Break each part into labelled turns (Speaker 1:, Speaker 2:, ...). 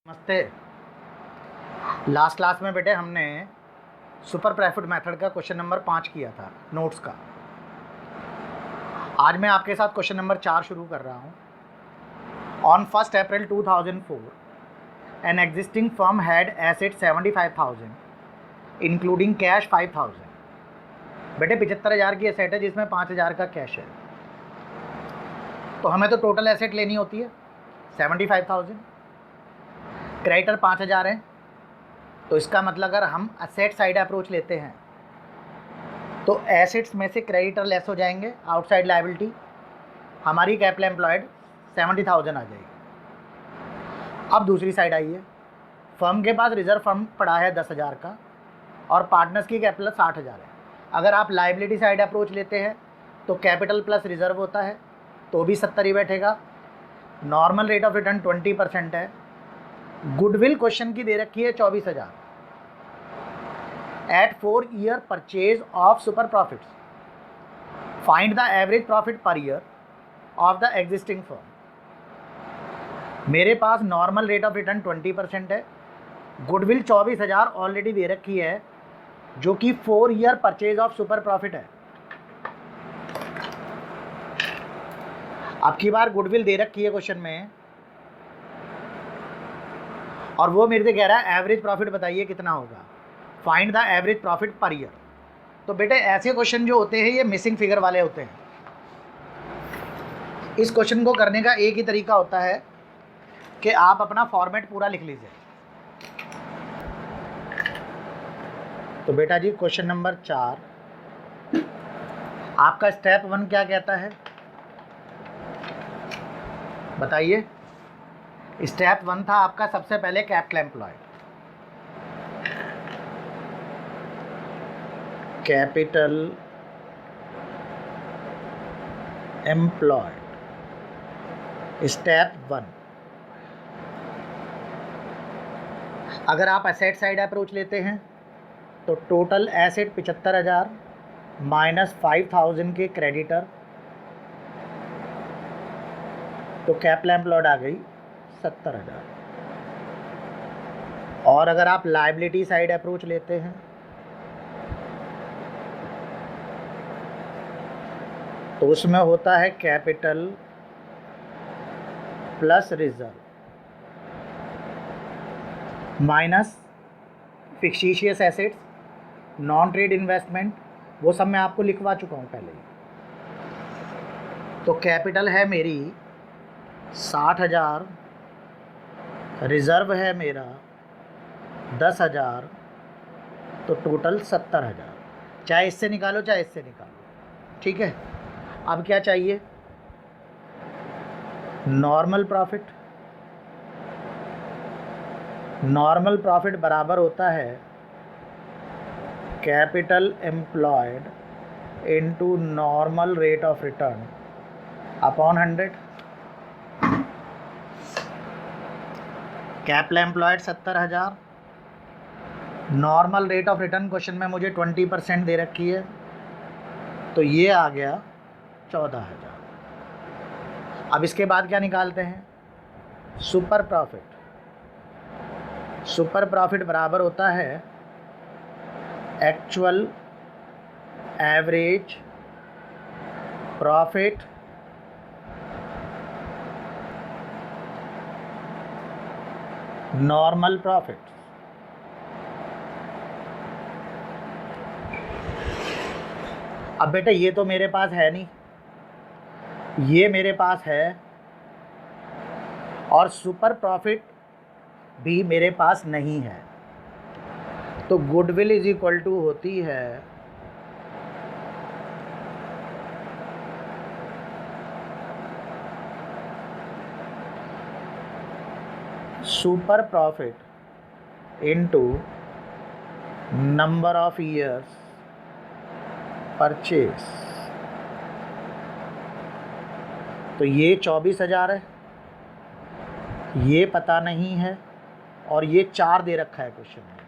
Speaker 1: नमस्ते। Last class में बेटे हमने सुपर प्रॉफिट मेथड का क्वेश्चन नंबर 5 किया था नोट्स का। आज मैं आपके साथ क्वेश्चन नंबर 4 शुरू कर रहा हूँ। On 1 April 2004 an existing firm had asset 75,000 including cash 5,000। बेटे 75,000 की एसेट है जिसमें 5,000 का कैश है, तो हमें तो टोटल एसेट लेनी होती है 75,000। क्रेडिटर 5,000 है, तो इसका मतलब अगर हम असेट साइड अप्रोच लेते हैं तो एसेट्स में से क्रेडिटर लेस हो जाएंगे, आउटसाइड लायबिलिटी, हमारी कैपिटल एम्प्लॉयड 70,000 आ जाएगी। अब दूसरी साइड आइए, फर्म के पास रिजर्व फंड पड़ा है 10,000 का और पार्टनर्स की कैपिटल 60,000 है। अगर आप लायबिलिटी साइड अप्रोच लेते हैं तो कैपिटल प्लस रिजर्व होता है तो भी 70 ही बैठेगा। नॉर्मल रेट ऑफ रिटर्न 20% है। गुडविल क्वेश्चन की दे रखी है 24,000 at 4 year purchase of super profits. Find the average profit per year of the existing firm. मेरे पास नॉर्मल रेट ऑफ रिटर्न 20% है, गुडविल 24,000 ऑलरेडी दे रखी है जो कि 4 year purchase of super profit है। अब की बार गुडविल दे रखी है क्वेश्चन में और वो मेरे से कह रहा है एवरेज प्रॉफिट बताइए कितना होगा, find the average profit per year. तो बेटे ऐसे क्वेश्चन जो होते हैं ये मिसिंग फिगर वाले होते हैं। इस क्वेश्चन को करने का एक ही तरीका होता है कि आप अपना फॉर्मेट पूरा लिख लीजिए। तो बेटा जी क्वेश्चन नंबर 4 आपका स्टेप 1 क्या कहता है बताइए। स्टेप 1 था आपका सबसे पहले capital employed. Capital employed step 1। अगर आप एसेट साइड अप्रोच लेते हैं तो टोटल एसेट 75,000 माइनस 5,000 के क्रेडिटर, तो कैपिटल एम्प्लॉयड आ गई 70,000। और अगर आप लायबिलिटी साइड अप्रोच लेते हैं तो उसमें होता है capital plus reserve minus fictitious assets, non trade investment, वो सब मैं आपको लिखवा चुका हूँ पहले ही। तो कैपिटल है मेरी 60,000, रिजर्व है मेरा 10,000, तो टोटल 70,000। चाहे इससे निकालो चाहे इससे निकालो, ठीक है। अब क्या चाहिए, नॉर्मल प्रॉफिट। नॉर्मल प्रॉफिट बराबर होता है capital employed into normal rate of return upon 100। Capital employed 70,000, normal rate of return question में मुझे 20% दे रखी है, तो ये आ गया 14,000। अब इसके बाद क्या निकालते हैं, सुपर प्रॉफिट। सुपर प्रॉफिट बराबर होता है actual average profit normal profit. अब बेटा ये तो मेरे पास है नहीं, ये मेरे पास है, और सुपर प्रॉफिट भी मेरे पास नहीं है, तो गुडविल इज इक्वल टू होती है super profit into number of years purchase. तो ये 24,000 है, ये पता नहीं है, और ये 4 दे रखा है क्वेश्चन में।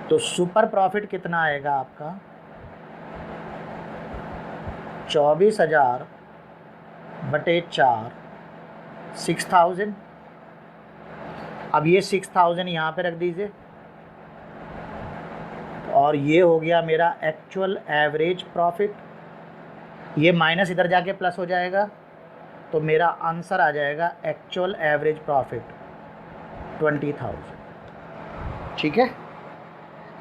Speaker 1: तो सुपर प्रॉफिट कितना आएगा आपका, 24,000 बटे 4 6,000। अब ये 6,000 यहाँ पे रख दीजिए, और ये हो गया मेरा एक्चुअल एवरेज प्रॉफिट। ये माइनस इधर जाके प्लस हो जाएगा, तो मेरा आंसर आ जाएगा एक्चुअल एवरेज प्रॉफिट 20,000। ठीक है,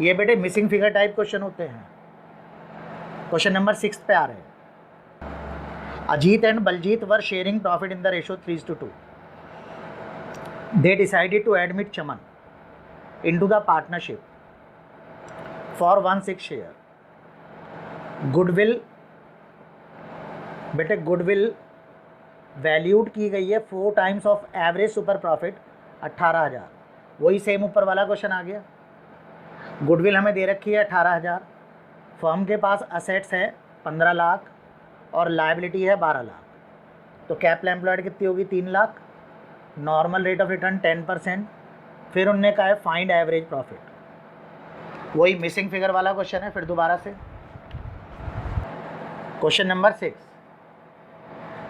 Speaker 1: ये बेटे मिसिंग फिगर टाइप क्वेश्चन होते हैं। क्वेश्चन नंबर 6 पे आ रहे हैं। Ajit and Baljit were sharing profit in the ratio 3:2. They decided to admit Chaman into the partnership for 1/6 share. Goodwill, बेटे गुडविल वैल्यूड की गई है 4 times of average super profit 18,000। वही सेम ऊपर वाला क्वेश्चन आ गया। गुडविल हमें दे रखी है 18,000, फर्म के पास असेट्स है 15 लाख और लायबिलिटी है 12 लाख, तो कैपिटल एम्प्लॉयड कितनी होगी 3 lakh. Normal rate of return 10%। फिर उनने कहा है फाइंड एवरेज प्रॉफिट, वही मिसिंग फिगर वाला क्वेश्चन है। फिर दोबारा से क्वेश्चन नंबर 6।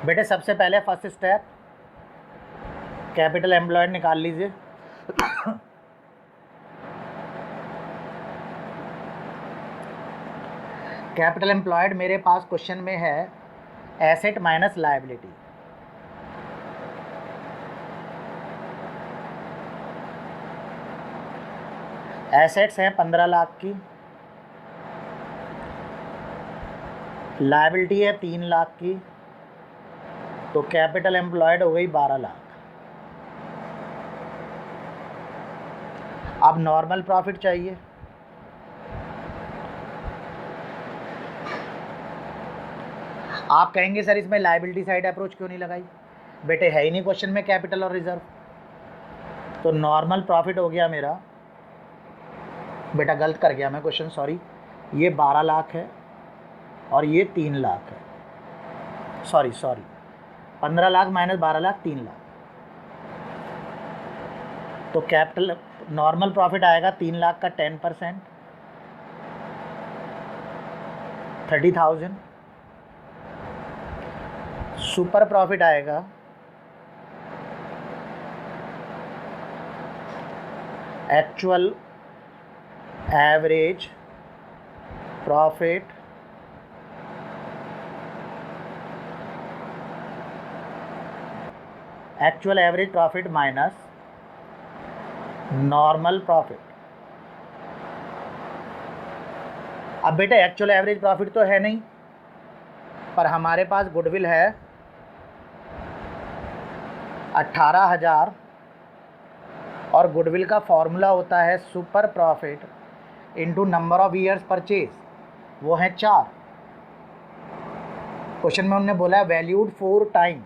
Speaker 1: बेटे सबसे पहले फर्स्ट स्टेप कैपिटल एम्प्लॉयड निकाल लीजिए। कैपिटल एम्प्लॉयड मेरे पास क्वेश्चन में है एसेट माइनस लायबिलिटी। एसेट्स हैं 15 लाख की, लायबिलिटी है 3 लाख की, तो कैपिटल एम्प्लॉयड हो गई 12 लाख। अब नॉर्मल प्रॉफिट चाहिए। आप कहेंगे सर इसमें लायबिलिटी साइड अप्रोच क्यों नहीं लगाई? बेटे है ही नहीं क्वेश्चन में कैपिटल और रिजर्व, तो नॉर्मल प्रॉफिट हो गया मेरा, बेटा गलत कर गया मैं क्वेश्चन, सॉरी। ये 12 लाख है और ये 3 लाख है, सॉरी 15 लाख माइनस 12 लाख 3 लाख। तो कैपिटल नॉर्मल प्रॉफिट आएगा 3 लाख का 10% 30,000। सुपर प्रॉफिट आएगा actual average profit minus normal profit. अब बेटे एक्चुअल एवरेज प्रॉफिट तो है नहीं, पर हमारे पास गुडविल है 18,000 और गुडविल का फॉर्मूला होता है super profit into number of years purchase, वो है 4। क्वेश्चन में उन्होंने बोला है वैल्यूड 4 टाइम्स,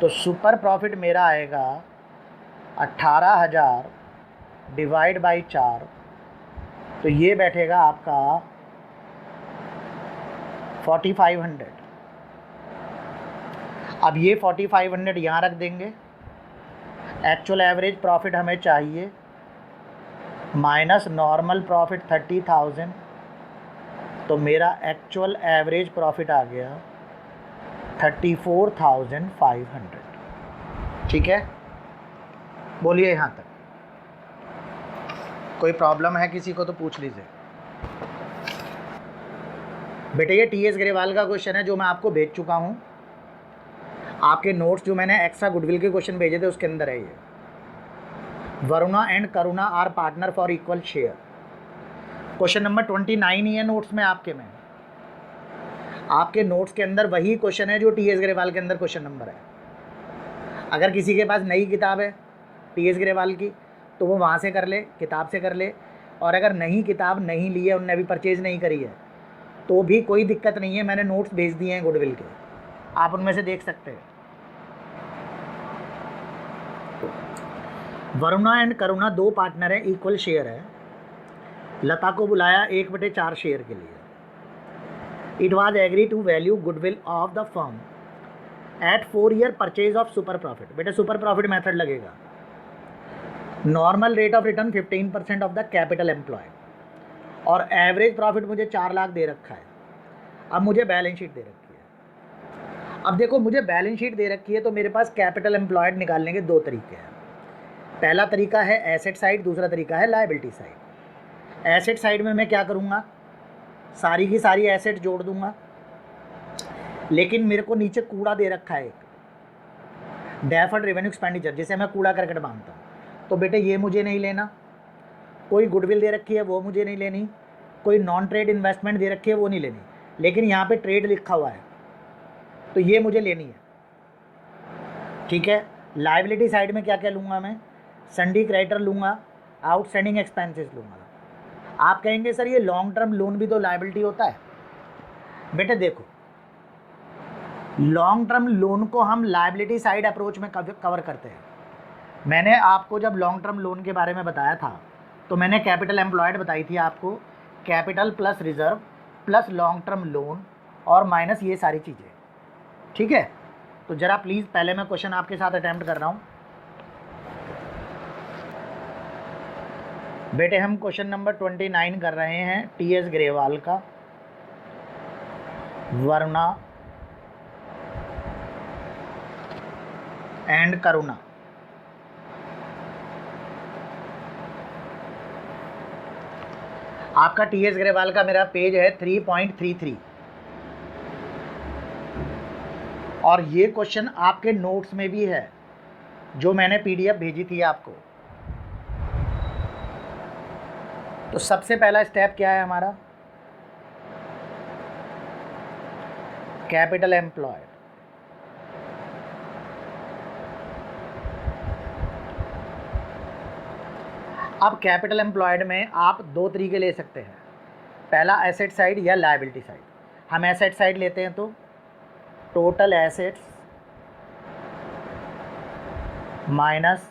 Speaker 1: तो सुपर प्रॉफिट मेरा आएगा 18,000 डिवाइड बाई 4, तो ये बैठेगा आपका 4,500। अब ये 4,500 यहाँ रख देंगे। एक्चुअल एवरेज प्रॉफिट हमें चाहिए माइनस नॉर्मल प्रॉफिट 30,000, तो मेरा एक्चुअल एवरेज प्रॉफिट आ गया 34,500। ठीक है, बोलिए यहाँ तक। कोई प्रॉब्लम है किसी को तो पूछ लीजिए। बेटे ये टीएस ग्रेवाल का क्वेश्चन है जो मैं आपको भेज चुका हूँ। आपके नोट्स जो मैंने एक्स्ट्रा गुडविल के क्वेश्चन भेजे थे उसके अंदर है ये। Varuna and Karuna are partner for equal share. Question number 29 ही है नोट्स में आपके में। आपके नोट्स के अंदर वही क्वेश्चन है जो टीएस ग्रेवाल के अंदर क्वेश्चन नंबर है। अगर किसी के पास नई किताब है टीएस ग्रेवाल की तो वो वहाँ से कर ले, किताब से कर ले, और अगर नई किताब नहीं ली है, उनने अभी परचेज नहीं करी है, तो भी कोई दिक्कत नहीं है। मैंने नोट्स भेज दिए हैं गुडविल के, आप उनमें से देख सकते हैं। वरुणा एंड करुणा 2 पार्टनर है, इक्वल शेयर है। लता को बुलाया 1/4 शेयर के लिए। It was agree to value goodwill of the firm at 4 year purchase of super profit. बेटे सुपर प्रॉफिट मेथड लगेगा। Normal rate of return 15% of the capital employed, और average profit मुझे 4 लाख दे रखा है। अब मुझे बैलेंस शीट दे रखी है। अब देखो मुझे बैलेंस शीट दे रखी है तो मेरे पास कैपिटल एम्प्लॉयड निकालने के दो तरीके हैं। पहला तरीका है एसेट साइड, दूसरा तरीका है लायबिलिटी साइड। एसेट साइड में मैं क्या करूँगा, सारी की सारी एसेट जोड़ दूंगा, लेकिन मेरे को नीचे कूड़ा दे रखा है एक डेफर्ड रेवेन्यू एक्सपेंडिचर, जिसे मैं कूड़ा करकट मानता हूँ। तो बेटे ये मुझे नहीं लेना। कोई गुडविल दे रखी है वो मुझे नहीं लेनी, कोई नॉन ट्रेड इन्वेस्टमेंट दे रखी है वो नहीं लेनी, लेकिन यहाँ पे ट्रेड लिखा हुआ है तो ये मुझे लेनी है। ठीक है। लायबिलिटी साइड में क्या क्या लूँगा मैं, सन्डी क्रेडिटर लूँगा, आउटस्टैंडिंग एक्सपेंसेस लूँगा। आप कहेंगे सर ये लॉन्ग टर्म लोन भी तो लायबिलिटी होता है। बेटे देखो, लॉन्ग टर्म लोन को हम लायबिलिटी साइड अप्रोच में कवर करते हैं। मैंने आपको जब लॉन्ग टर्म लोन के बारे में बताया था तो मैंने कैपिटल एम्प्लॉयड बताई थी आपको, capital plus reserve plus long term loan और माइनस ये सारी चीज़ें। ठीक है। तो ज़रा प्लीज़ पहले मैं क्वेश्चन आपके साथ अटैम्प्ट कर रहा हूँ। बेटे हम क्वेश्चन नंबर 29 कर रहे हैं टी.एस. ग्रेवाल का, वरुणा एंड करुणा। आपका टी.एस. ग्रेवाल का मेरा पेज है 3.33 और ये क्वेश्चन आपके नोट्स में भी है जो मैंने पीडीएफ भेजी थी आपको। तो सबसे पहला स्टेप क्या है हमारा, कैपिटल एम्प्लॉयड। अब कैपिटल एम्प्लॉयड में आप दो तरीके ले सकते हैं, पहला एसेट साइड या लायबिलिटी साइड। हम एसेट साइड लेते हैं तो total assets minus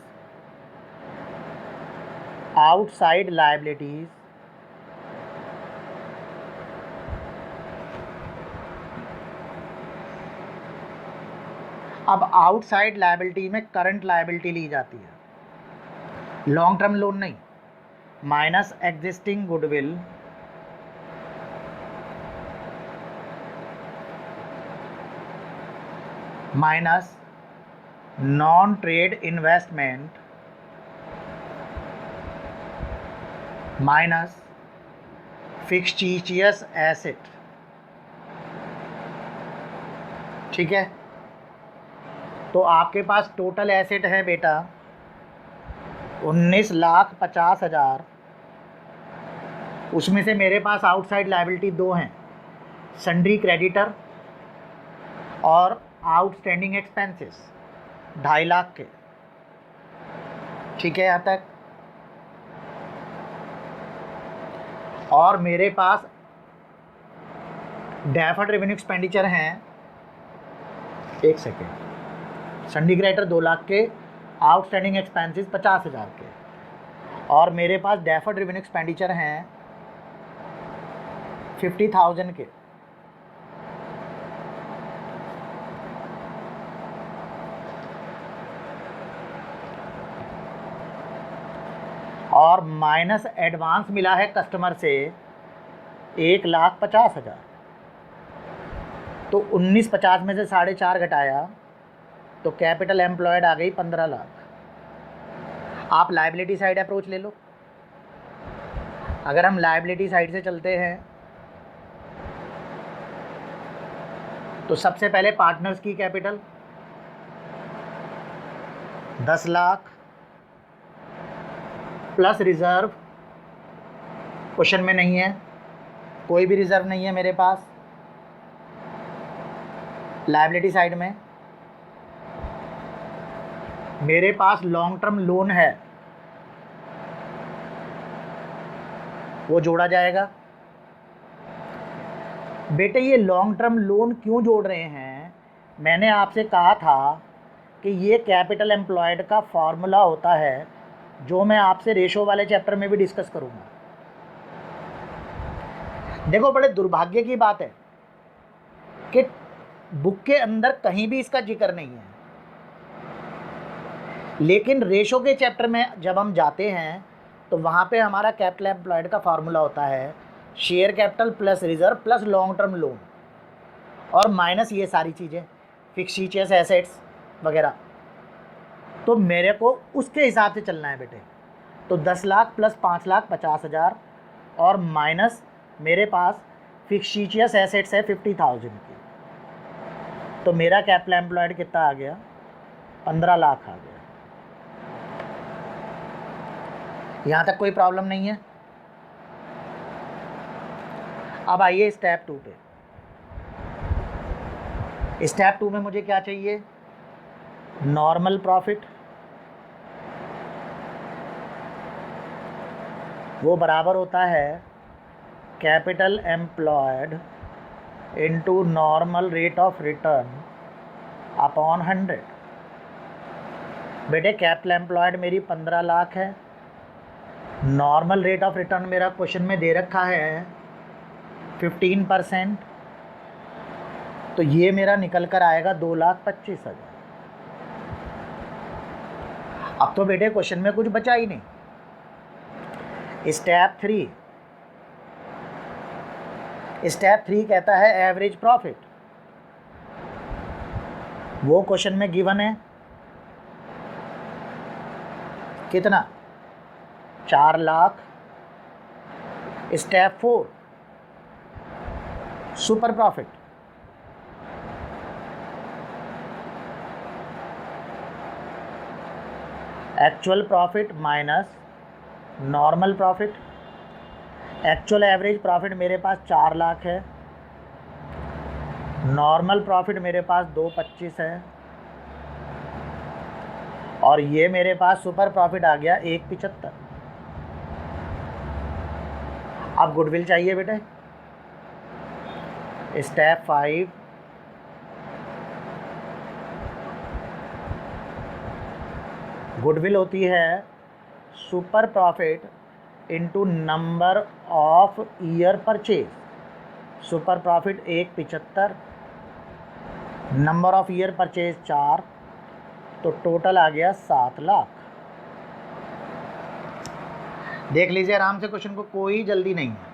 Speaker 1: outside liabilities अब आउटसाइड लायबिलिटी में करंट लायबिलिटी ली जाती है, लॉन्ग टर्म लोन नहीं, minus existing goodwill minus non trade investment minus fictitious asset. ठीक है। तो आपके पास टोटल एसेट है बेटा 19,50,000। उसमें से मेरे पास आउटसाइड लायबिलिटी दो हैं, सन्ड्री क्रेडिटर और आउटस्टैंडिंग एक्सपेंसेस 2.5 लाख के। ठीक है यहाँ तक। और मेरे पास डेफर्ड रेवेन्यू एक्सपेंडिचर हैं, एक सेकेंड, सन्डी क्रेडिटर 2 लाख के, आउटस्टैंडिंग एक्सपेंसेस 50,000 के, और मेरे पास डेफर्ड रेवेन्यू एक्सपेंडिचर हैं 50,000 के। और माइनस एडवांस मिला है कस्टमर से 1,50,000। तो 19,50 में से 4.5 घटाया तो कैपिटल एम्प्लॉयड आ गई 15 लाख। आप लायबिलिटी साइड अप्रोच ले लो। अगर हम लायबिलिटी साइड से चलते हैं तो सबसे पहले पार्टनर्स की capital 10 lakh plus reserve, question में नहीं है, कोई भी रिजर्व नहीं है मेरे पास लायबिलिटी साइड में। मेरे पास लॉन्ग टर्म लोन है वो जोड़ा जाएगा। बेटे ये लॉन्ग टर्म लोन क्यों जोड़ रहे हैं, मैंने आपसे कहा था कि ये कैपिटल एम्प्लॉयड का फॉर्मूला होता है जो मैं आपसे रेशो वाले चैप्टर में भी डिस्कस करूंगा। देखो बड़े दुर्भाग्य की बात है कि बुक के अंदर कहीं भी इसका जिक्र नहीं है, लेकिन रेशो के चैप्टर में जब हम जाते हैं तो वहाँ पे हमारा कैपिटल एम्प्लॉयड का फार्मूला होता है share capital plus reserve plus long term loan और माइनस ये सारी चीज़ें। फिक्सीचियस एसेट्स वगैरह, तो मेरे को उसके हिसाब से चलना है बेटे। तो 10 लाख प्लस 5 लाख 50,000 और माइनस मेरे पास फिक्सीचियस एसेट्स है 50,000 की, तो मेरा कैपिटल एम्प्लॉयड कितना आ गया, 15 लाख आ गया। यहाँ तक कोई प्रॉब्लम नहीं है। अब आइए स्टेप 2 पे। स्टेप 2 में मुझे क्या चाहिए, नॉर्मल प्रॉफिट, वो बराबर होता है capital employed into normal rate of return upon 100। बेटे कैपिटल एम्प्लॉयड मेरी 15 लाख है, नॉर्मल रेट ऑफ रिटर्न मेरा क्वेश्चन में दे रखा है 15%, तो ये मेरा निकल कर आएगा 2,25,000। अब तो बेटे क्वेश्चन में कुछ बचा ही नहीं। स्टेप 3 कहता है एवरेज प्रॉफिट, वो क्वेश्चन में गिवन है कितना, 4 lakh. Step 4 super profit, actual profit minus normal profit. Actual average profit मेरे पास 4 लाख है, नॉर्मल प्रॉफिट मेरे पास 225 है, और ये मेरे पास सुपर प्रॉफिट आ गया 175। अब गुडविल चाहिए बेटे। स्टेप 5 गुडविल होती है super profit into number of year purchase. Super profit 175, number of year purchase 4, तो टोटल आ गया 7 लाख। देख लीजिए आराम से क्वेश्चन को, कोई जल्दी नहीं है।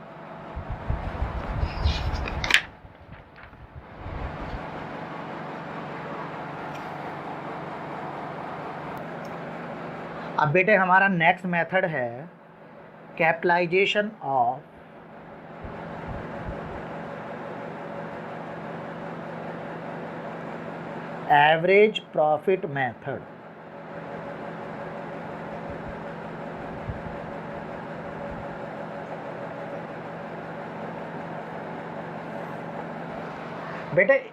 Speaker 1: अब बेटे हमारा नेक्स्ट मेथड है capitalisation of average profit method. बेटे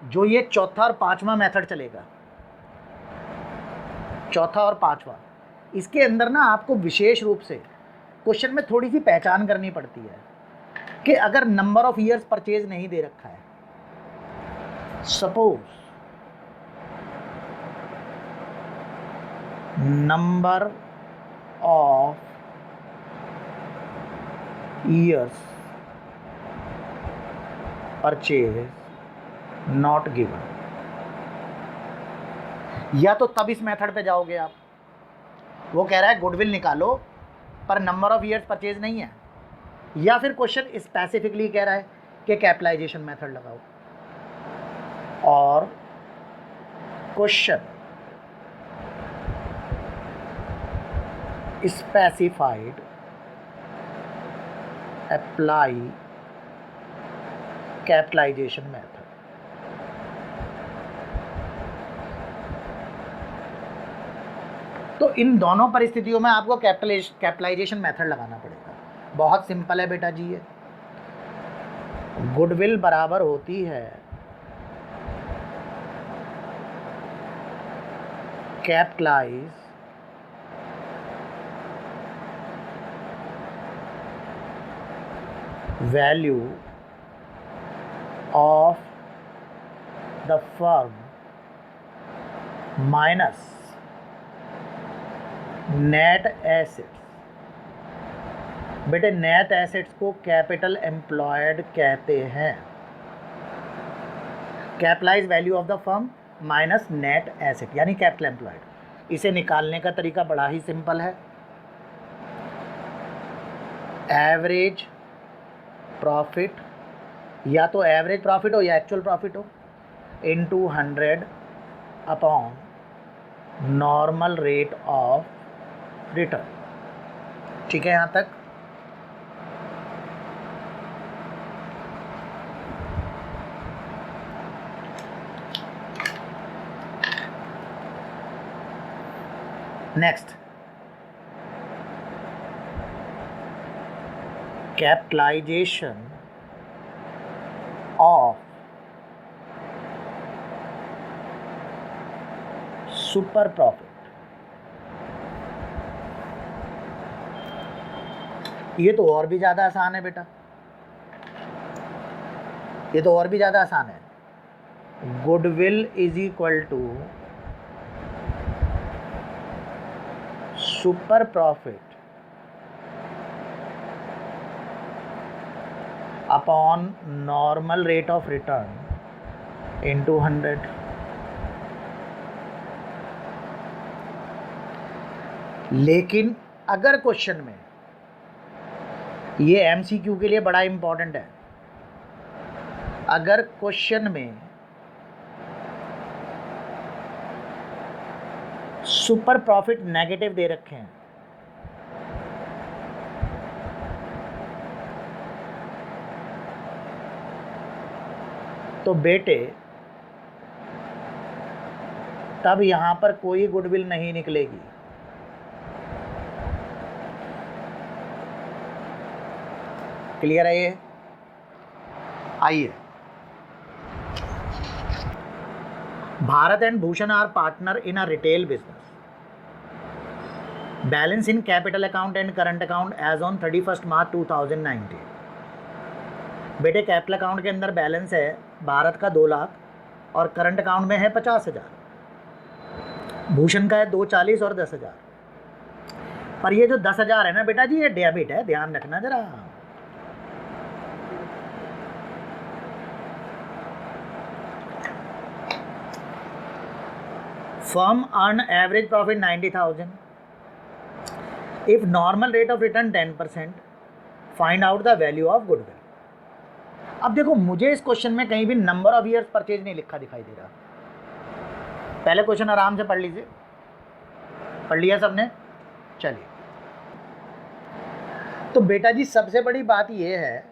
Speaker 1: जो ये चौथा और पांचवा मेथड चलेगा, चौथा और पांचवा, इसके अंदर ना आपको विशेष रूप से क्वेश्चन में थोड़ी सी पहचान करनी पड़ती है कि अगर नंबर ऑफ ईयर्स परचेज नहीं दे रखा है, suppose number of years purchase not given, या तो तब इस मेथड पे जाओगे आप, वो कह रहा है गुडविल निकालो पर नंबर ऑफ ईयर्स परचेज नहीं है, या फिर क्वेश्चन स्पेसिफिकली कह रहा है कि कैपिटलाइजेशन मेथड लगाओ, और question specified apply capitalisation method. तो इन दोनों परिस्थितियों में आपको कैपिटलाइजेशन मेथड लगाना पड़ेगा। बहुत सिंपल है बेटा जी, ये गुडविल बराबर होती है capitalise value of the firm minus net assets. बेटे नेट एसेट्स को कैपिटल एम्प्लॉयड कहते हैं। Capitalise value of the firm minus net asset यानी कैपिटल एम्प्लॉयड। इसे निकालने का तरीका बड़ा ही सिंपल है, एवरेज प्रॉफिट, या तो एवरेज प्रॉफिट हो या एक्चुअल प्रॉफिट हो। Into 100 upon normal rate of return. ठीक है यहाँ तक? Next, capitalisation of super profit. ये तो और भी ज़्यादा आसान है बेटा, ये तो और भी ज़्यादा आसान है। Goodwill is equal to super profit upon normal rate of return into 100। लेकिन अगर क्वेश्चन में, ये एमसीक्यू के लिए बड़ा इंपॉर्टेंट है, अगर क्वेश्चन में सुपर प्रॉफिट नेगेटिव दे रखे हैं तो बेटे तब यहां पर कोई गुडविल नहीं निकलेगी। क्लियर है ये? आइए, Bharat and Bhushan are partner in a retail business. Balance in capital account and current account as on 31 March 2019। बेटे कैपिटल अकाउंट के अंदर बैलेंस है भारत का 2 लाख और करंट अकाउंट में है 50,000। भूषण का है 240 और 10,000। पर ये जो 10,000 है ना बेटा जी, ये डेबिट है, ध्यान रखना जरा। Firm earn average profit 90,000. If normal rate of return 10%, find out the value of goodwill. अब देखो, मुझे इस क्वेश्चन में कहीं भी नंबर ऑफ ईयर्स परचेज नहीं लिखा दिखाई दे रहा। पहले क्वेश्चन आराम से पढ़ लीजिए। पढ़ लिया सबने? चलिए, तो बेटा जी सबसे बड़ी बात यह है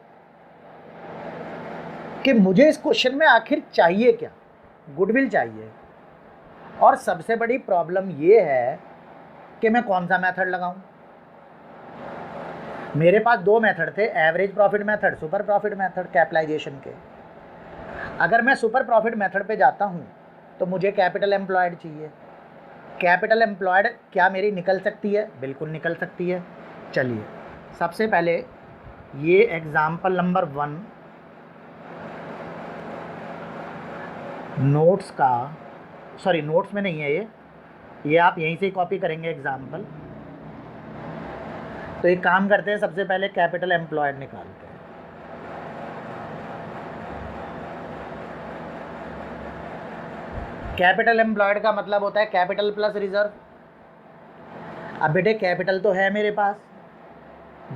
Speaker 1: कि मुझे इस क्वेश्चन में आखिर चाहिए क्या? गुडविल चाहिए। और सबसे बड़ी प्रॉब्लम ये है कि मैं कौन सा मेथड लगाऊं। मेरे पास 2 मेथड थे, average profit method, super profit method capitalisation के। अगर मैं सुपर प्रॉफिट मेथड पे जाता हूं तो मुझे कैपिटल एम्प्लॉयड चाहिए। कैपिटल एम्प्लॉयड क्या मेरी निकल सकती है? बिल्कुल निकल सकती है। चलिए, सबसे पहले ये एग्जाम्पल नंबर 1 नोट्स का, सॉरी नोट्स में नहीं है ये आप यहीं से कॉपी करेंगे एग्जाम्पल। तो एक काम करते हैं, सबसे पहले कैपिटल एम्प्लॉयड निकालते हैं। कैपिटल एम्प्लॉयड का मतलब होता है कैपिटल प्लस रिजर्व। अब बेटे कैपिटल तो है मेरे पास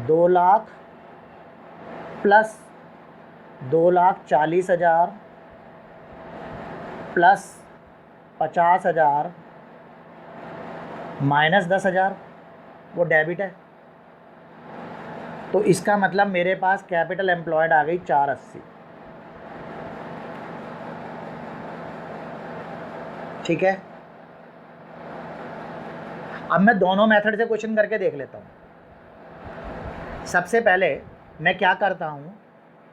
Speaker 1: 2 लाख प्लस 2,40,000 प्लस 50,000 माइनस 10,000, वो डेबिट है। तो इसका मतलब मेरे पास कैपिटल एम्प्लॉयड आ गई 480। ठीक है, अब मैं दोनों मेथड से क्वेश्चन करके देख लेता हूँ। सबसे पहले मैं क्या करता हूँ,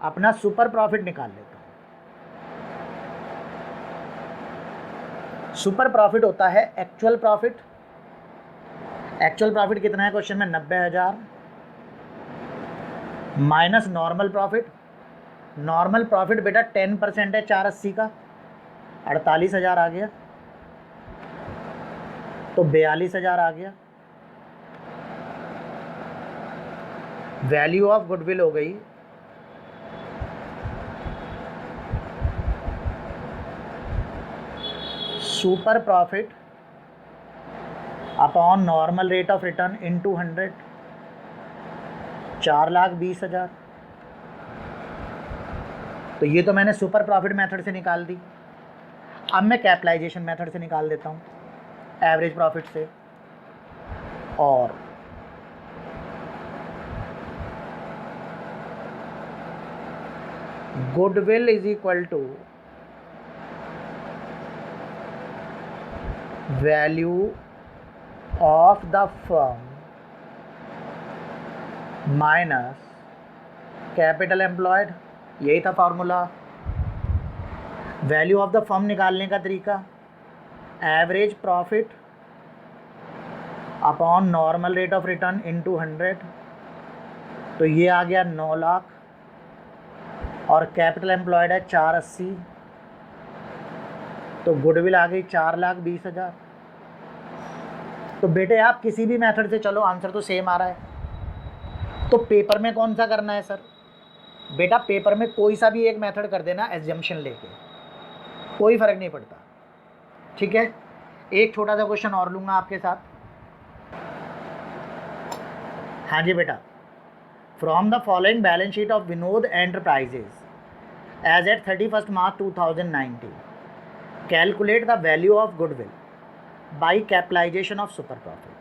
Speaker 1: अपना सुपर प्रॉफिट निकाल लेता हूँ। सुपर प्रॉफिट होता है एक्चुअल प्रॉफिट। एक्चुअल प्रॉफिट कितना है क्वेश्चन में? 90,000 minus normal profit. Normal profit बेटा 10% है 480 का, 48,000 आ गया, तो 42,000 आ गया। वैल्यू ऑफ गुडविल हो गई super profit upon normal rate of return into 100, 4,20,000। तो ये तो मैंने सुपर प्रॉफिट मेथड से निकाल दी। अब मैं कैपिटलाइजेशन मेथड से निकाल देता हूँ, एवरेज प्रॉफिट से। और goodwill is equal to value of the firm minus capital employed, यही था formula. Value of the firm निकालने का तरीका, average profit upon normal rate of return into 100, तो ये आ गया 9 लाख, और कैपिटल एम्प्लॉयड है 480, तो गुडविल आ गई 4,20,000। तो बेटे आप किसी भी मेथड से चलो, आंसर तो सेम आ रहा है। तो पेपर में कौन सा करना है सर? बेटा पेपर में कोई सा भी एक मेथड कर देना एग्जम्पशन लेके, कोई फ़र्क नहीं पड़ता, ठीक है। एक छोटा सा क्वेश्चन और लूँगा आपके साथ। हाँ जी बेटा, from the following balance sheet of Vinod enterprises as at 31 March 2019, calculate the value of goodwill by capitalisation of super profit.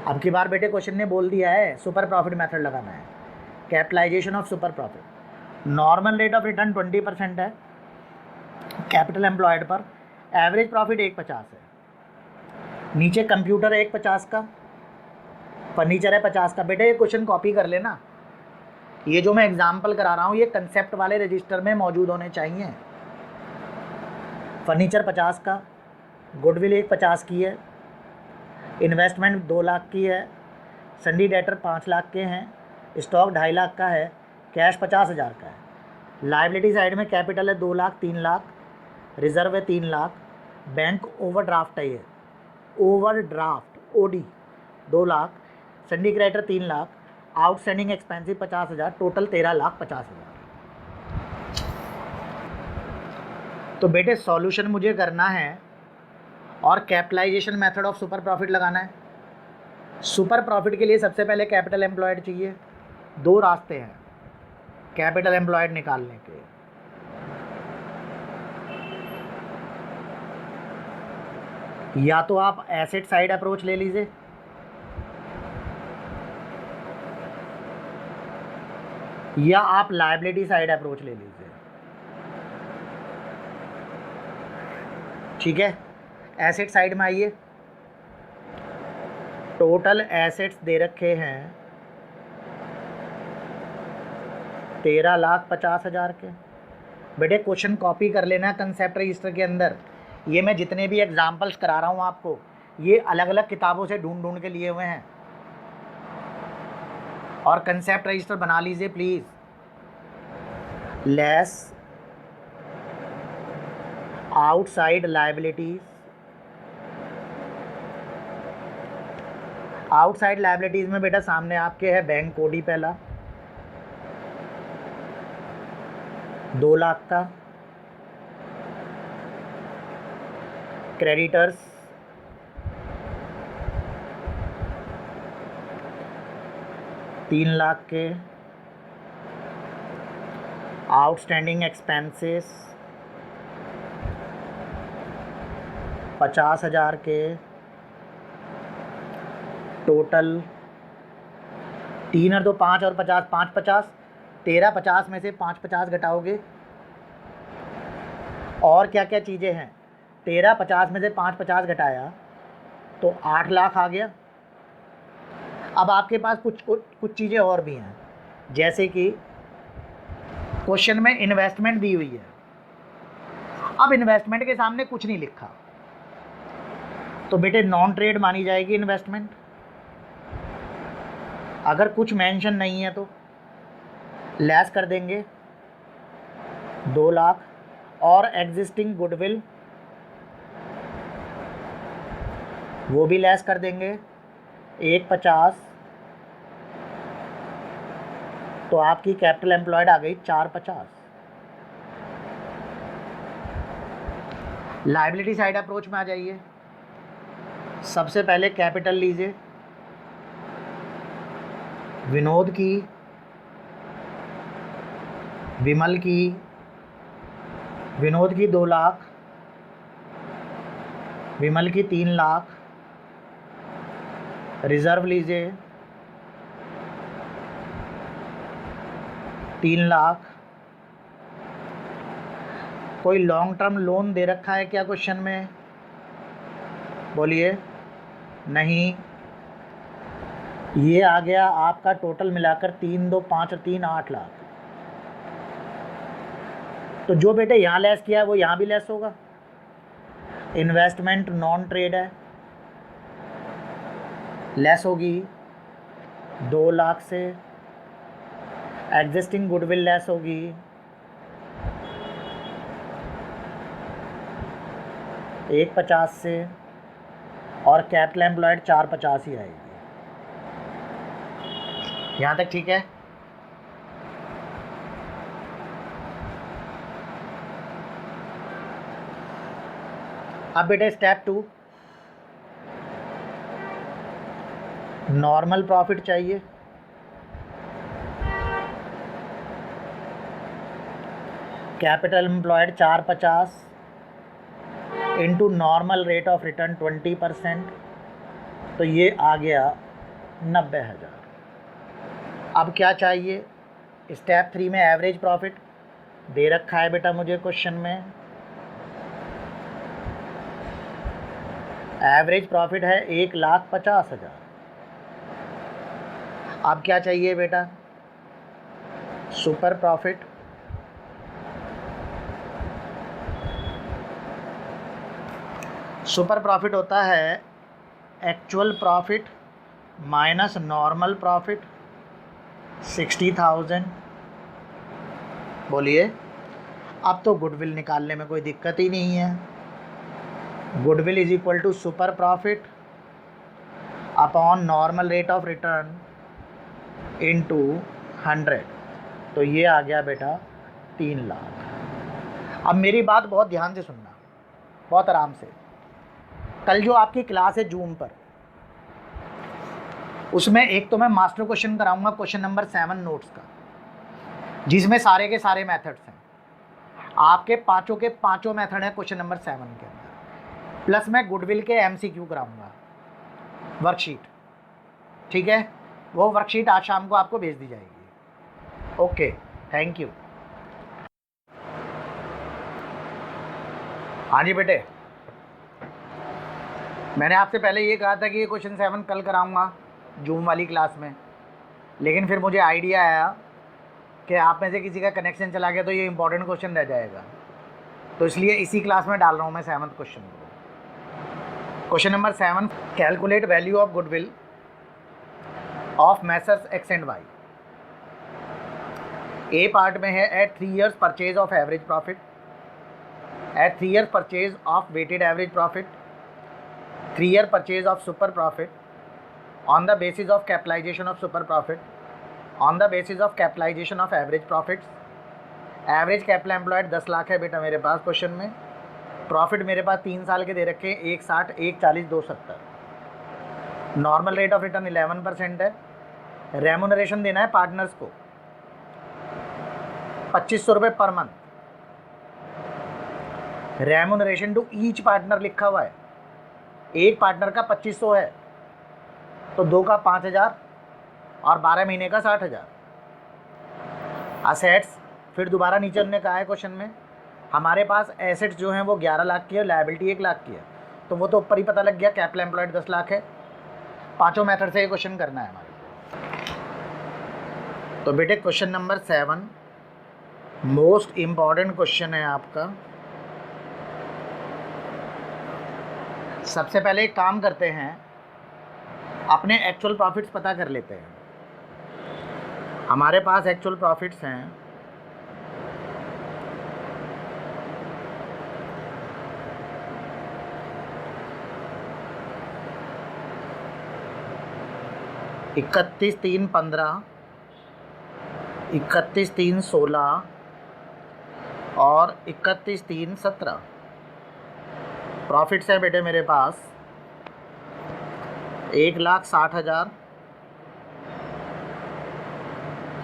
Speaker 1: अब की बार बेटे क्वेश्चन ने बोल दिया है सुपर प्रॉफिट मेथड लगाना है, capitalisation of super profit. Normal rate of return 20% है कैपिटल एम्प्लॉयड पर, एवरेज प्रॉफिट 150 है, नीचे कंप्यूटर है 150 का, फर्नीचर है 50 का। बेटे ये क्वेश्चन कॉपी कर लेना, ये जो मैं एग्जाम्पल करा रहा हूँ ये कंसेप्ट वाले रजिस्टर में मौजूद होने चाहिए। फर्नीचर 50 का, गुडविल 150 की है, इन्वेस्टमेंट 2 लाख की है, सन्डी डेटर 5 लाख के हैं, स्टॉक 2.5 लाख का है, कैश 50,000 का है। लाइबिलिटी साइड में कैपिटल है 2 लाख, 3 लाख, रिजर्व है 3 लाख, बैंक ओवरड्राफ्ट है, ये overdraft OD 2 lakh, sundry creditor 3 lakh, outstanding expenses 50,000, total 13,50,000। तो बेटे सॉल्यूशन मुझे करना है और capitalisation method of super profit लगाना है। सुपर प्रॉफिट के लिए सबसे पहले कैपिटल एम्प्लॉयड चाहिए। 2 रास्ते हैं कैपिटल एम्प्लॉयड निकालने के। या तो आप एसेट साइड अप्रोच ले लीजिए, या आप लायबिलिटी साइड अप्रोच ले लीजिए, ठीक है। एसेट साइड में आइए, टोटल एसेट्स दे रखे हैं 13,50,000 के। बेटे क्वेश्चन कॉपी कर लेना कंसेप्ट रजिस्टर के अंदर। ये मैं जितने भी एग्जाम्पल्स करा रहा हूँ आपको, ये अलग अलग किताबों से ढूंढ ढूंढ के लिए हुए हैं, और कंसेप्ट रजिस्टर बना लीजिए please. Less outside liabilities, outside liabilities में बेटा सामने आपके है बैंक कोडी पहला 2 लाख का, क्रेडिटर्स 3 लाख के, आउटस्टैंडिंग एक्सपेंसेस 50,000 के, टोटल 3 और 2 5 और 50 5 50, 13,50 में से 5,50 घटाओगे। और क्या क्या चीज़ें हैं, 13,50 में से 5,50 घटाया तो 8 लाख आ गया। अब आपके पास कुछ चीज़ें और भी हैं, जैसे कि क्वेश्चन में इन्वेस्टमेंट दी हुई है। अब इन्वेस्टमेंट के सामने कुछ नहीं लिखा, तो बेटे नॉन ट्रेड मानी जाएगी इन्वेस्टमेंट। अगर कुछ मेंशन नहीं है तो लेस कर देंगे 2 लाख, और एग्जिस्टिंग गुडविल वो भी लेस कर देंगे 1,50, तो आपकी कैपिटल एम्प्लॉयड आ गई 4,50। लायबिलिटी साइड अप्रोच में आ जाइए। सबसे पहले कैपिटल लीजिए, विनोद की, विमल की, विनोद की 2 लाख, विमल की 3 लाख, रिजर्व लीजिए 3 लाख। कोई लॉन्ग टर्म लोन दे रखा है क्या क्वेश्चन में? बोलिए। नहीं। ये आ गया आपका टोटल मिलाकर 3 2 5 और 3 8 लाख। तो जो बेटे यहाँ लेस किया है वो यहाँ भी लेस होगा। इन्वेस्टमेंट नॉन ट्रेड है, लेस होगी 2 लाख से। एग्जिस्टिंग गुडविल लेस होगी 150 से, और कैपिटल एम्प्लॉयड 450 ही आएगी। यहाँ तक ठीक है? अब बेटे स्टेप 2, नॉर्मल प्रॉफिट चाहिए। Capital employed 450 into normal rate of return 20%, तो ये आ गया 90,000। अब क्या चाहिए? स्टेप 3 में एवरेज प्रॉफिट दे रखा है बेटा मुझे क्वेश्चन में। एवरेज प्रॉफिट है 1,50,000। अब क्या चाहिए बेटा? Super profit. सुपर प्रॉफिट होता है actual profit minus normal profit 60,000। बोलिए। अब तो गुडविल निकालने में कोई दिक्कत ही नहीं है। Goodwill is equal to super profit upon normal rate of return into 100, तो ये आ गया बेटा 3 लाख। अब मेरी बात बहुत ध्यान से सुनना, बहुत आराम से। कल जो आपकी क्लास है जूम पर, उसमें एक तो मैं मास्टर क्वेश्चन कराऊंगा क्वेश्चन नंबर 7 नोट्स का, जिसमें सारे के सारे मेथड्स हैं। आपके पांचों के पांचों मेथड हैं क्वेश्चन नंबर 7 के अंदर, प्लस मैं गुडविल के MCQ कराऊंगा वर्कशीट। ठीक है? वो वर्कशीट आज शाम को आपको भेज दी जाएगी। Okay, thank you. हाँ जी बेटे, मैंने आपसे पहले ये कहा था कि ये क्वेश्चन 7 कल कराऊंगा जूम वाली क्लास में, लेकिन फिर मुझे आइडिया आया कि आप में से किसी का कनेक्शन चला गया तो ये इंपॉर्टेंट क्वेश्चन रह जाएगा, तो इसलिए इसी क्लास में डाल रहा हूँ मैं 7th क्वेश्चन को। Question number 7, calculate value of goodwill of messrs X and Y. A part में है at 3 years purchase of average profit, at 3 years purchase of weighted average profit, 3 year purchase of super profit on the basis of capitalization of super profit, on the basis of capitalization of average profits। Average capital employed 10 lakh है बेटा मेरे पास question में। Profit मेरे पास 3 साल के दे रखे हैं, 1,60, 1,40, 2,70। Normal rate of return 11% है। रेमुनरेशन देना है पार्टनर्स को 2,500 रुपये per month. Remuneration to each partner लिखा हुआ है, एक पार्टनर का 2,500 है, तो 2 का 5,000 और 12 महीने का 60,000। असेट्स, फिर दोबारा नीचे हमने कहा है क्वेश्चन में हमारे पास एसेट्स जो हैं वो 11 लाख की है, लायबिलिटी 1 लाख की है, तो वो तो ऊपर ही पता लग गया। कैपिटल एम्प्लॉयड 10 लाख है। पांचों मेथड से ये क्वेश्चन करना है हमारे। तो बेटे question number 7 most important question है आपका। सबसे पहले एक काम करते हैं, अपने एक्चुअल प्रॉफिट्स पता कर लेते हैं। हमारे पास एक्चुअल प्रॉफिट्स हैं इकतीस 3/15, 31/3/16 और 31/3/17 प्रॉफिट्स हैं बेटे मेरे पास 1,60,000,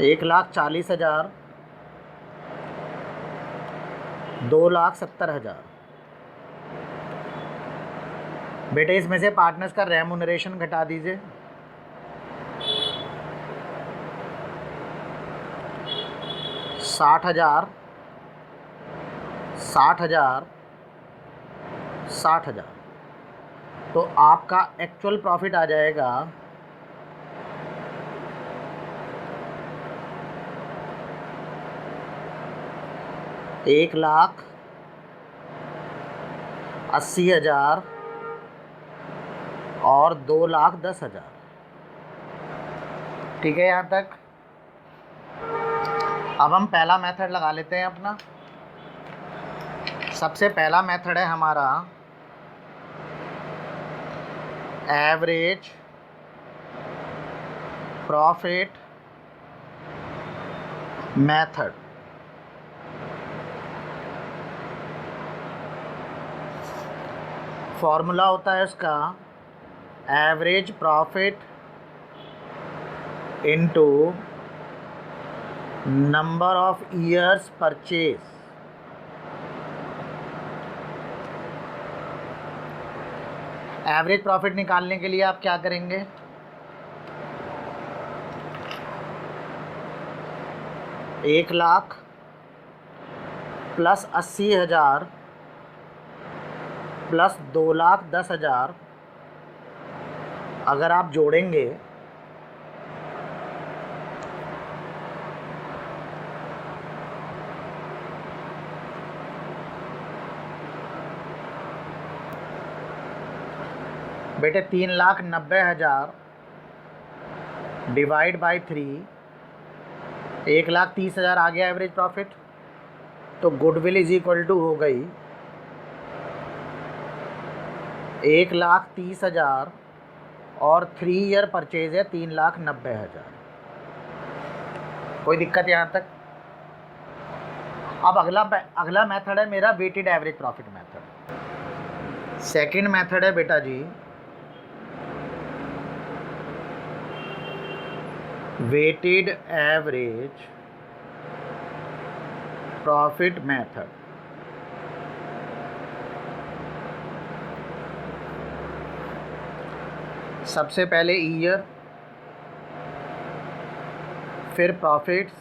Speaker 1: 1,40,000, 2,70,000। बेटे इसमें से पार्टनर्स का रेम्यूनरेशन घटा दीजिए। साठ हजार, 60,000 तो आपका एक्चुअल प्रॉफिट आ जाएगा 1,80,000 और 2,10,000। ठीक है यहाँ तक। अब हम पहला मेथड लगा लेते हैं अपना। सबसे पहला मेथड है हमारा एवरेज प्रॉफिट मेथड। फॉर्मूला होता है उसका average profit into number of years purchase. Average profit निकालने के लिए आप क्या करेंगे, एक लाख प्लस 80,000 प्लस 2,10,000 अगर आप जोड़ेंगे बेटे 3,90,000 डिवाइड बाई 3, 1,30,000 आ गया एवरेज प्रॉफिट। तो गुडविल इज इक्वल टू हो गई 1,30,000 और 3 ईयर परचेज है 3,90,000। कोई दिक्कत यहाँ तक। अब अगला मेथड है मेरा weighted average profit method. Second method है बेटा जी वेटेड एवरेज प्रॉफिट मेथड। सबसे पहले ईयर, फिर प्रॉफिट्स,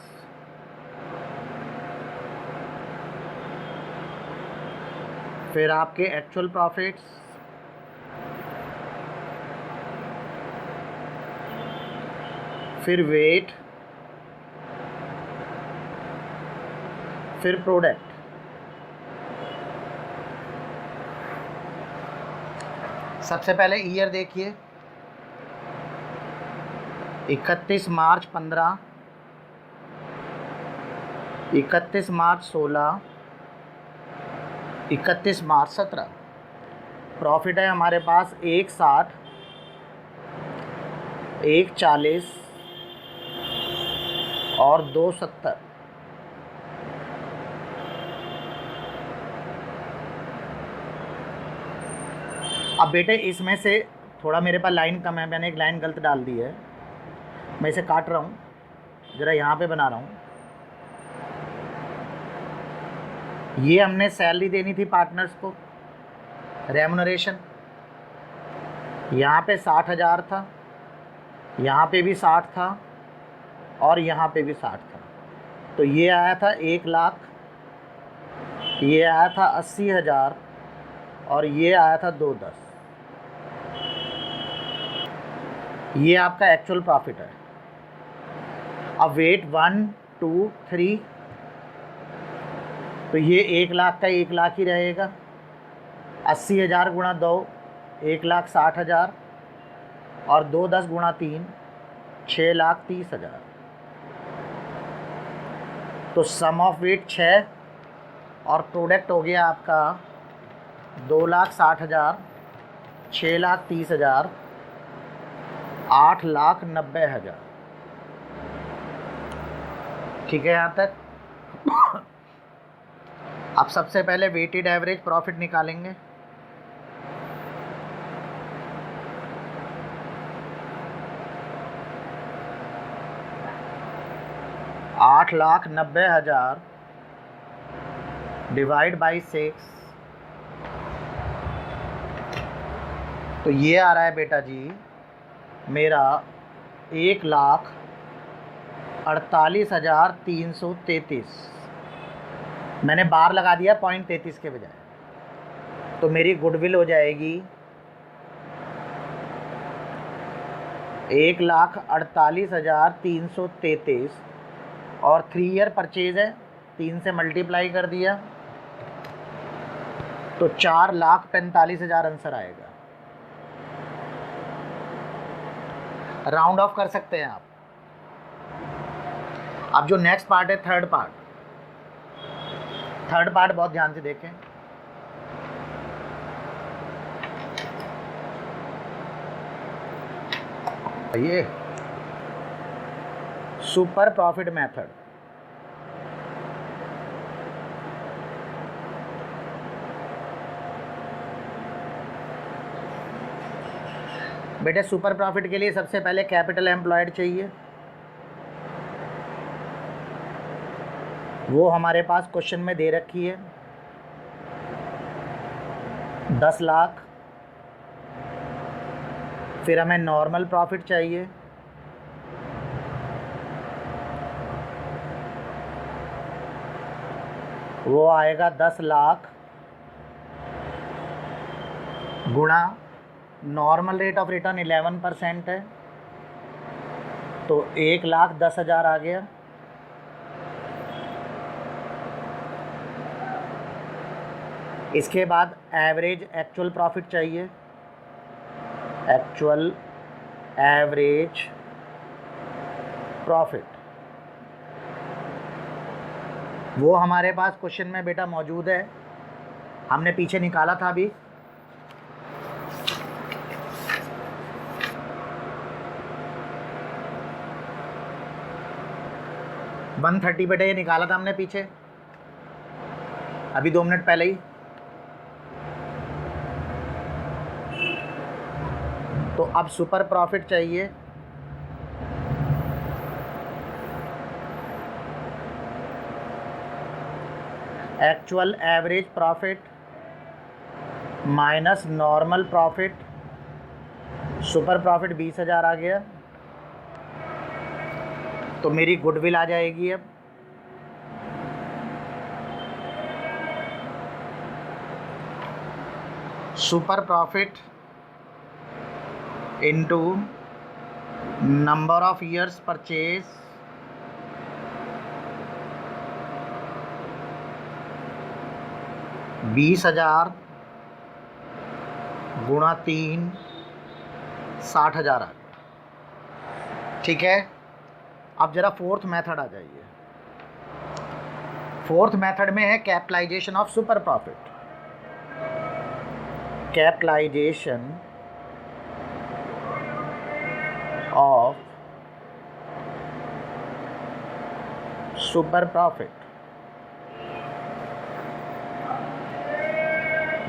Speaker 1: फिर आपके एक्चुअल प्रॉफिट्स, फिर वेट, फिर प्रोडक्ट। सबसे पहले ईयर देखिए 31 मार्च 15, 31 मार्च 16, 31 मार्च 17। प्रॉफिट है हमारे पास 1,60, 1,40 और 2,70। अब बेटे इसमें से थोड़ा मेरे पास लाइन कम है, मैंने एक लाइन गलत डाल दी है, मैं इसे काट रहा हूँ, ज़रा यहाँ पे बना रहा हूँ। ये हमने सैलरी देनी थी पार्टनर्स को, रेम्यूनरेशन। यहाँ पे 60,000 था, यहाँ पे भी 60 था और यहाँ पे भी 60 था। तो ये आया था 1,00,000, ये आया था 80,000 और ये आया था 2,10। ये आपका एक्चुअल प्रॉफिट है। अब वेट 1, 2, 3, तो ये 1,00,000 का 1,00,000 ही रहेगा। 80,000 गुणा 2 1,60,000 और 2,10 गुणा 3 6,30,000। तो सम ऑफ वेट 6 और प्रोडक्ट हो गया आपका 2,60,000, 6,30,000, 8,90,000। ठीक है यहाँ तक। अब सबसे पहले वेटेड एवरेज प्रॉफिट निकालेंगे। $8,90,000 डिवाइड बाई 6, तो ये आ रहा है बेटा जी मेरा 1,48,333। मैंने बार लगा दिया 0.33 के बजाय, तो मेरी गुडविल हो जाएगी 1,48,333 और 3 ईयर परचेज है, 3 से मल्टीप्लाई कर दिया तो 4,45,000 आंसर आएगा। राउंड ऑफ कर सकते हैं आप। अब जो नेक्स्ट पार्ट है थर्ड पार्ट बहुत ध्यान से देखें। ये सुपर प्रॉफिट मेथड। बेटे सुपर प्रॉफिट के लिए सबसे पहले कैपिटल एम्प्लॉयड चाहिए, वो हमारे पास क्वेश्चन में दे रखी है 10 लाख। फिर हमें नॉर्मल प्रॉफिट चाहिए, वो आएगा 10 लाख गुणा नॉर्मल रेट ऑफ रिटर्न 11% है, तो 1,10,000 आ गया। इसके बाद एवरेज एक्चुअल प्रॉफिट चाहिए, एक्चुअल एवरेज प्रॉफिट, वो हमारे पास क्वेश्चन में बेटा मौजूद है, हमने पीछे निकाला था अभी। $130 बेटा ये निकाला था हमने पीछे अभी 2 मिनट पहले ही। तो अब सुपर प्रॉफिट चाहिए, actual average profit minus normal profit, super profit 20,000 आ गया, तो मेरी गुडविल आ जाएगी अब super profit into number of years purchase $20,000 गुणा 3 60,000 आ गया। ठीक है, अब जरा फोर्थ मेथड आ जाइए। फोर्थ मेथड में है capitalisation of super profit. Capitalisation of super profit.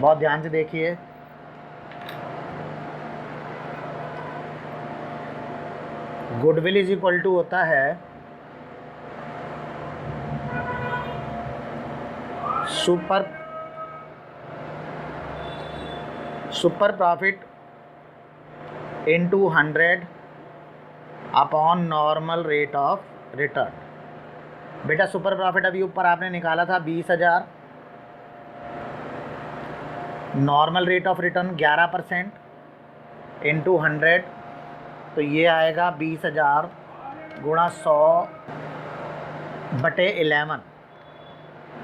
Speaker 1: बहुत ध्यान से देखिए, गुडविल इज इक्वल टू होता है super profit into 100 upon normal rate of return. बेटा सुपर प्रॉफिट अभी ऊपर आपने निकाला था 20,000, normal rate of return 11% into 100, तो ये आएगा 20,000 गुणा 100/11,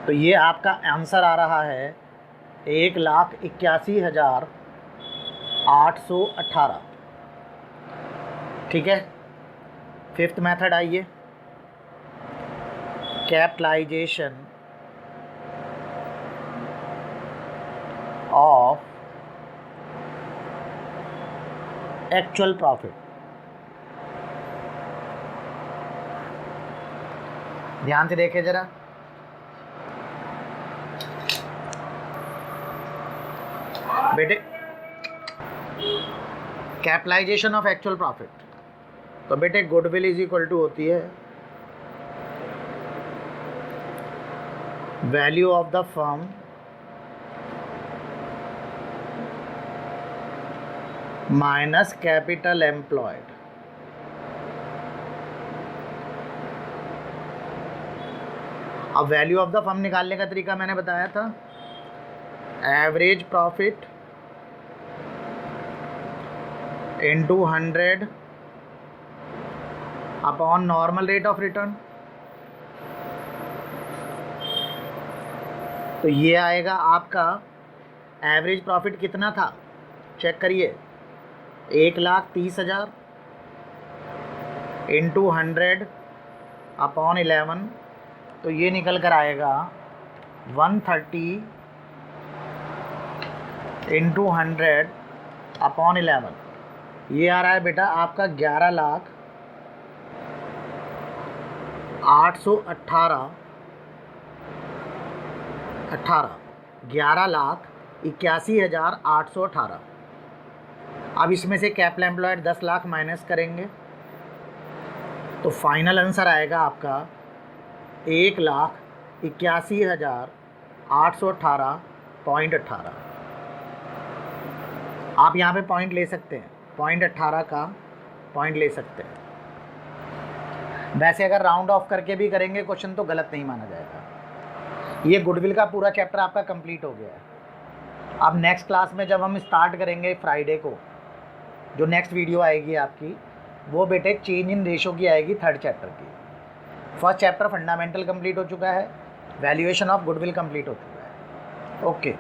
Speaker 1: तो ये आपका आंसर आ रहा है 1,81,818। ठीक है, फिफ्थ मेथड आइए, कैपिटलाइजेशन ऑफ एक्चुअल प्रॉफिट। ध्यान से देखिए जरा, बेटे कैपिटलाइजेशन ऑफ एक्चुअल प्रॉफिट, तो बेटे गुडविल इज इक्वल टू होती है value of the firm minus capital employed. अब वैल्यू ऑफ द फर्म निकालने का तरीका मैंने बताया था, average profit into 100 upon normal rate of return. तो ये आएगा आपका एवरेज प्रॉफिट कितना था, चेक करिए, 1,30,000 इंटू 100 अपॉन 11, तो ये निकल कर आएगा 130 इंटू 100 अपॉन 11। ये आ रहा है बेटा आपका 11,81,818। अब इसमें से कैपिटल एम्प्लॉयड 10 लाख माइनस करेंगे तो फाइनल आंसर आएगा आपका 1,81,818.18। आप यहाँ पे पॉइंट ले सकते हैं, 0.18 का पॉइंट ले सकते हैं। वैसे अगर राउंड ऑफ करके भी करेंगे क्वेश्चन तो गलत नहीं माना जाएगा। ये गुडविल का पूरा चैप्टर आपका कंप्लीट हो गया है। अब नेक्स्ट क्लास में जब हम स्टार्ट करेंगे फ्राइडे को, जो नेक्स्ट वीडियो आएगी आपकी, वो बेटे चेंज इन रेशो की आएगी, 3rd चैप्टर की। फर्स्ट चैप्टर फंडामेंटल कंप्लीट हो चुका है, वैल्यूएशन ऑफ गुडविल कंप्लीट हो चुका है। ओके।